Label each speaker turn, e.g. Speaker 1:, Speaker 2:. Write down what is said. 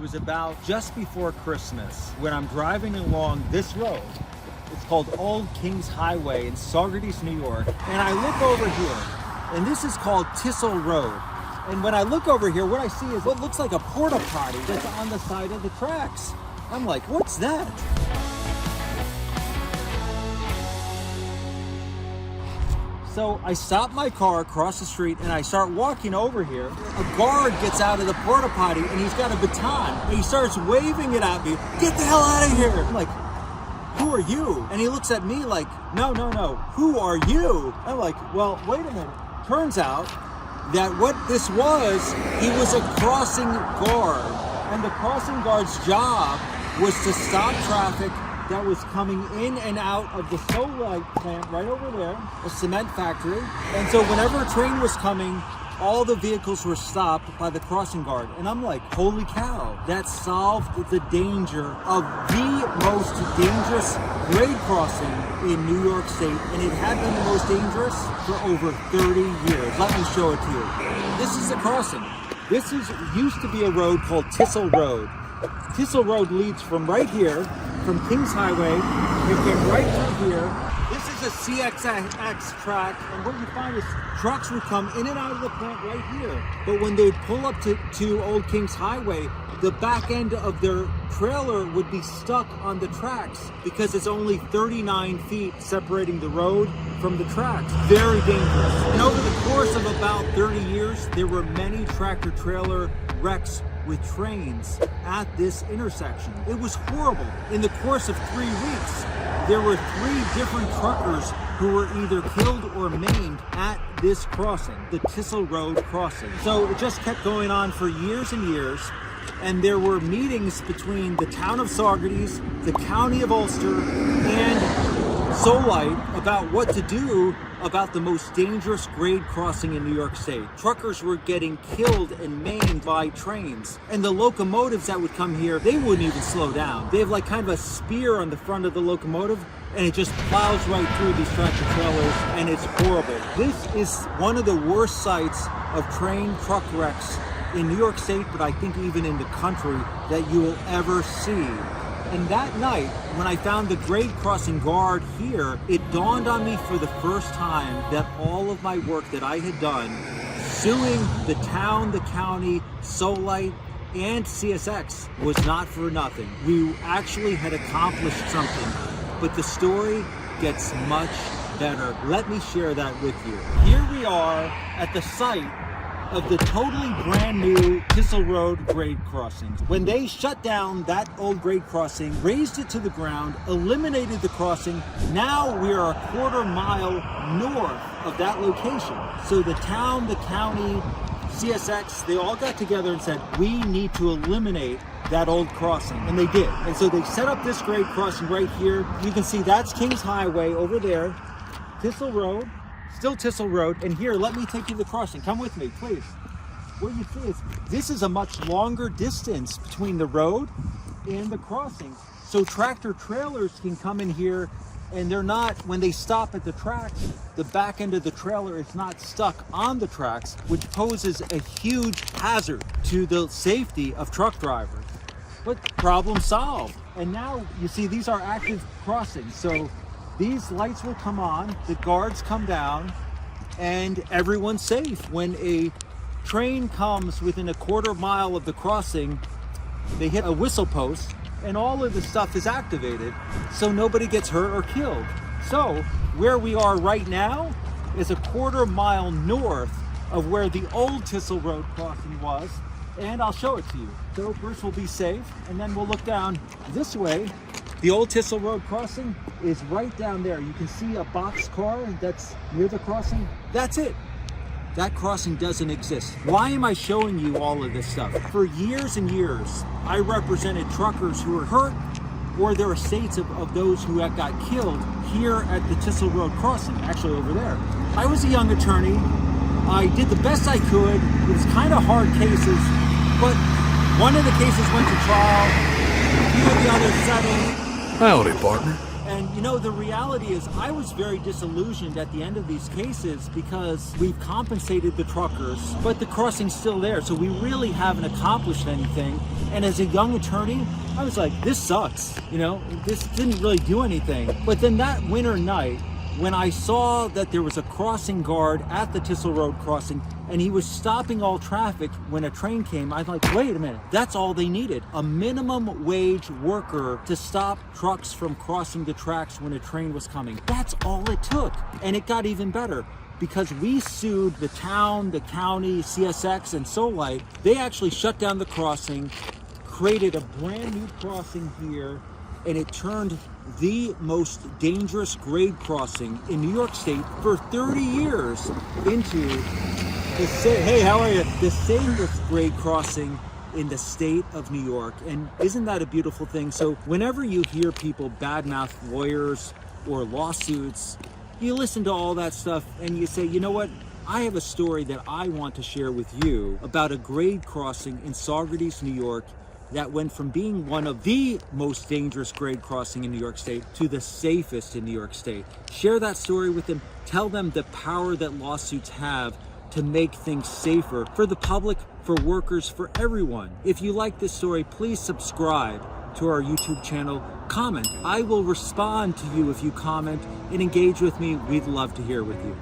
Speaker 1: was about just before Christmas when I'm driving along this road. It's called Old Kings Highway in Saugerties, New York. And I look over here, and this is called Tissel Road. And when I look over here, what I see is what looks like a porta potty that's on the side of the tracks. I'm like, what's that? So I stop my car across the street and I start walking over here. A guard gets out of the porta potty and he's got a baton and he starts waving it at me. Get the hell out of here. I'm like, who are you? And he looks at me like, no, who are you? I'm like, well, wait a minute. Turns out that what this was, he was a crossing guard. And the crossing guard's job was to stop traffic that was coming in and out of the Solite plant right over there, a cement factory. And so whenever a train was coming, all the vehicles were stopped by the crossing guard. And I'm like, holy cow, that solved the danger of the most dangerous grade crossing in New York State. And it had been the most dangerous for over 30 years. Let me show it to you. This is the crossing. This used to be a road called Tissel Road. Tissel Road leads from right here, from Kings Highway. You get right through here. This is a CXX track, and what you find is trucks would come in and out of the plant right here. But when they'd pull up to Old Kings Highway, the back end of their trailer would be stuck on the tracks because it's only 39 feet separating the road from the tracks. Very dangerous. And over the course of about 30 years, there were many tractor trailer wrecks with trains at this intersection. It was horrible. In the course of 3 weeks, there were 3 different truckers who were either killed or maimed at this crossing, the Tissel Road crossing. So it just kept going on for years and years. And there were meetings between the town of Saugerties, the county of Ulster, and Solite about what to do about the most dangerous grade crossing in New York State. Truckers were getting killed and maimed by trains. And the locomotives that would come here, they wouldn't even slow down. They have like kind of a spear on the front of the locomotive, and it just plows right through these tractor trailers, and it's horrible. This is one of the worst sites of train truck wrecks in New York State, but I think even in the country, that you will ever see. And that night, when I found the grade crossing guard here, it dawned on me for the first time that all of my work that I had done, suing the town, the county, Solite, and CSX, was not for nothing. We actually had accomplished something, but the story gets much better. Let me share that with you. Here we are at the site of the totally brand new Tissel Road grade crossing. When they shut down that old grade crossing, razed it to the ground, eliminated the crossing, now we are a quarter mile north of that location. So the town, the county, CSX, they all got together and said, we need to eliminate that old crossing, and they did. And so they set up this grade crossing right here. You can see that's Kings Highway over there, Tissel Road, still Tissel Road, and here, let me take you to the crossing. Come with me, please. What you see is, this is a much longer distance between the road and the crossing. So tractor trailers can come in here, and they're not, when they stop at the tracks, the back end of the trailer is not stuck on the tracks, which poses a huge hazard to the safety of truck drivers. But problem solved. And now, you see, these are active crossings. So these lights will come on, the guards come down, and everyone's safe. When a train comes within a quarter mile of the crossing, they hit a whistle post, and all of the stuff is activated, so nobody gets hurt or killed. So where we are right now is a quarter mile north of where the old Tissel Road crossing was, and I'll show it to you. So first we'll be safe, and then we'll look down this way. The old Tissel Road crossing is right down there. You can see a box car that's near the crossing. That's it. That crossing doesn't exist. Why am I showing you all of this stuff? For years and years, I represented truckers who were hurt or their estates of those who had got killed here at the Tissel Road crossing, actually over there. I was a young attorney. I did the best I could. It was kind of hard cases, but one of the cases went to trial, a few of the others settled.
Speaker 2: Howdy, partner.
Speaker 1: And you know, the reality is I was very disillusioned at the end of these cases because we've compensated the truckers, but the crossing's still there. So we really haven't accomplished anything. And as a young attorney, I was like, this sucks. You know, this didn't really do anything. But then that winter night, when I saw that there was a crossing guard at the Tissel Road crossing and he was stopping all traffic when a train came, I was like, wait a minute, that's all they needed. A minimum wage worker to stop trucks from crossing the tracks when a train was coming. That's all it took. And it got even better because we sued the town, the county, CSX, and Solite. They actually shut down the crossing, created a brand new crossing here, and it turned the most dangerous grade crossing in New York State for 30 years into the safest grade crossing in the state of New York. And isn't that a beautiful thing? So whenever you hear people badmouth lawyers or lawsuits, you listen to all that stuff and you say, you know what? I have a story that I want to share with you about a grade crossing in Saugerties, New York, that went from being one of the most dangerous grade crossing in New York State to the safest in New York State. Share that story with them. Tell them the power that lawsuits have to make things safer for the public, for workers, for everyone. If you like this story, please subscribe to our YouTube channel. Comment. I will respond to you if you comment and engage with me. We'd love to hear with you.